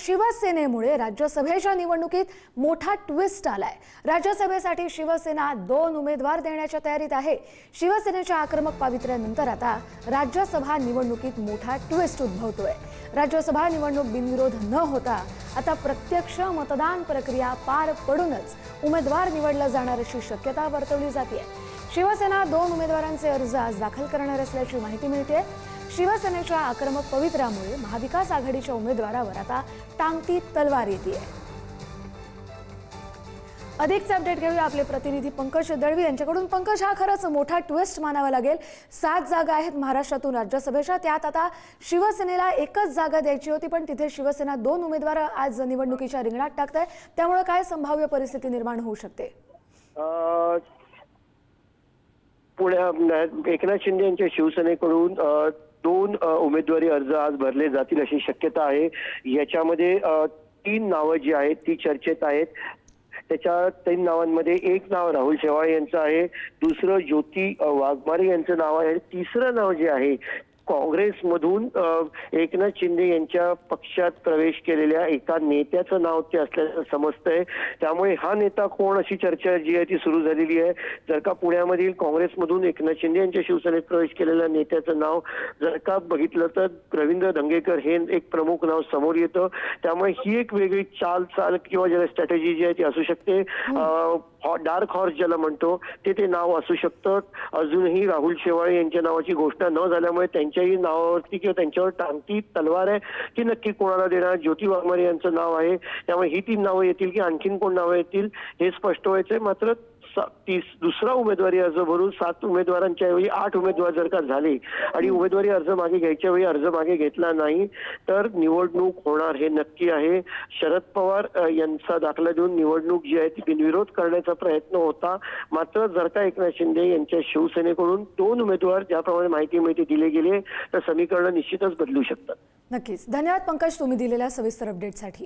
शिवसेनेमुळे राज्यसभेच्या निवडणुकीत मोठा ट्विस्ट आलाय। राज्यसभेसाठी शिवसेना 2 उमेदवार देण्याच्या तयारीत आहे। शिवसेनेच्या आक्रमक पावित्र्यानंतर आता राज्यसभा निवडणुकीत मोठा ट्विस्ट उद्भवतोय। राज्यसभा निवडणूक बिनविरोध न होता आता प्रत्यक्ष मतदान प्रक्रिया पार पडूनच उमेदवार निवडला जाणार अशी शक्यता वर्तवली जाते। शिवसेना 2 उमेदवारांचे अर्ज आज दाखल करणार असल्याची माहिती मिळते। शिवसेनेच्या आक्रमक पवित्र्यामुळे महाविकास आघाडीच्या उमेदवारावर आता टांगती तलवार येते। अधिकचा अपडेट घेऊया आपले प्रतिनिधी पंकज दळवी यांच्याकडून। पंकज, हा खरंच मोठा ट्विस्ट मानावा लागेल। 7 जागा आहेत महाराष्ट्रातून राज्यसभेच्या, त्यात आता शिवसेनेला एकच जागा द्यायची होती, पण तिथे शिवसेना 2 उमेदवार आज निवडणुकीच्या रिंगणात टाकते। त्यामुळे काय संभाव्य परिस्थिती निर्माण होऊ शकते? पुण्यात एकनाथ शिंदे यांच्या शिवसेनेकडून 2 उमेदवारी अर्ज आज भरले जातील अशी शक्यता आहे। याच्यामध्ये 3 नावं जी आहेत ती चर्चेत आहेत। त्याच्या 3 नावांमध्ये एक नाव राहुल शेवाळे यांचं आहे, दुसरं ज्योती वाघमारे यांचं नाव आहे, तिसरं नाव जे आहे काँग्रेसमधून एकनाथ शिंदे यांच्या पक्षात प्रवेश केलेल्या एका नेत्याचं नाव ते असल्याचं समजतंय। त्यामुळे हा नेता कोण अशी चर्चा जी आहे ती सुरू झालेली आहे। जर का पुण्यामधील काँग्रेसमधून एकनाथ शिंदे यांच्या शिवसेनेत प्रवेश केलेल्या नेत्याचं नाव जर का बघितलं तर रवींद्र धंगेकर हे एक प्रमुख नाव समोर येतं। त्यामुळे ही एक वेगळी चाल किंवा ज्याला स्ट्रॅटेजी जी आहे ती असू शकते। डार्क हॉर्स ज्याला म्हणतो ते नाव असू शकतं। अजूनही राहुल शेवाळे यांच्या नावाची घोषणा न झाल्यामुळे त्यांच्याही नावावरती किंवा त्यांच्यावर टांगती तलवार आहे की नक्की कोणाला देणार। ज्योती वाघमारे यांचं नाव आहे, त्यामुळे ही 3 नावं येतील की आणखीन कोण नावं येतील हे स्पष्ट व्हायचंय। मात्र दुसरा उमेदवारी अर्ज भरून 7 उमेदवारांच्या ऐवजी 8 उमेदवार जर का झाले आणि उमेदवारी अर्ज मागे घ्यायच्या वेळी अर्ज मागे घेतला नाही तर निवडणूक होणार हे नक्की आहे। शरद पवार यांचा दाखला देऊन निवडणूक जी आहे ती बिनविरोध करण्याचा प्रयत्न होता। मात्र जर का एकनाथ शिंदे यांच्या शिवसेनेकडून 2 उमेदवार ज्याप्रमाणे माहिती मिळते दिले गेले तर समीकरण निश्चितच बदलू शकतात। नक्कीच, धन्यवाद पंकज तुम्ही दिलेल्या सविस्तर अपडेटसाठी।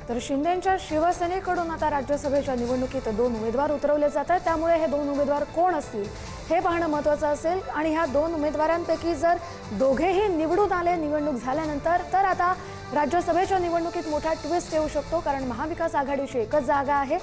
तर शिंदेंच्या शिवसेनेकडून आता राज्यसभेच्या निवडणुकीत 2 उमेदवार उतरवले जात आहेत। त्यामुळे हे 2 उमेदवार कोण असतील हे पाहणं महत्त्वाचं असेल। आणि ह्या 2 उमेदवारांपैकी जर दोघेही निवडून आले निवडणूक झाल्यानंतर तर आता राज्यसभेच्या निवडणुकीत मोठा ट्विस्ट येऊ शकतो। कारण महाविकास आघाडीची एकच जागा आहे,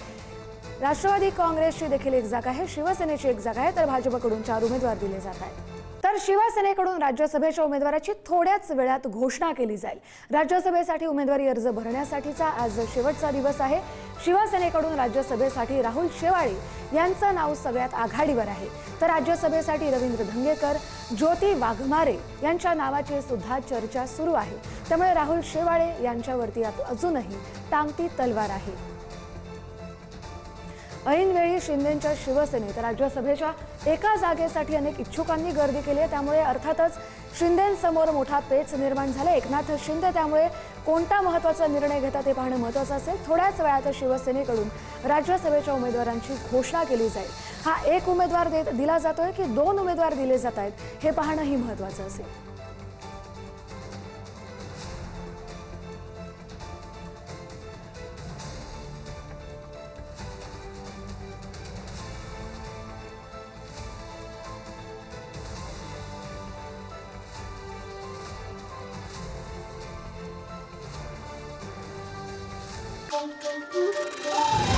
राष्ट्रवादी काँग्रेसची देखील एक जागा आहे, शिवसेनेची एक जागा आहे, तर भाजपकडून 4 उमेदवार दिले जात आहेत। तर शिवसेनेकडून राज्यसभेच्या उमेदवाराची थोड्याच वेळात घोषणा केली जाईल। राज्यसभेसाठी उमेदवारी अर्ज भरण्यासाठीचा आज शेवटचा दिवस आहे। शिवसेनेकडून राज्यसभेसाठी राहुल शेवाळे यांचं नाव सगळ्यात आघाडीवर आहे, तर राज्यसभेसाठी रवींद्र धंगेकर, ज्योती वाघमारे यांच्या नावाची सुद्धा चर्चा सुरू आहे। त्यामुळे राहुल शेवाळे यांच्यावरती अजूनही टांगती तलवार आहे। ऐनवेळी शिंदेंच्या शिवसेनेत राज्यसभेच्या एका जागेसाठी अनेक इच्छुकांनी गर्दी केली आहे। त्यामुळे अर्थातच शिंदेंसमोर मोठा पेच निर्माण झाला। एकनाथ शिंदे त्यामुळे कोणता महत्त्वाचा निर्णय घेतात हे पाहणं महत्त्वाचं असेल। थोड्याच वेळात शिवसेनेकडून राज्यसभेच्या उमेदवारांची घोषणा केली जाईल। हा एक उमेदवार दिला जातोय की 2 उमेदवार दिले जात आहेत हे पाहणंही महत्त्वाचं असेल। Thank you.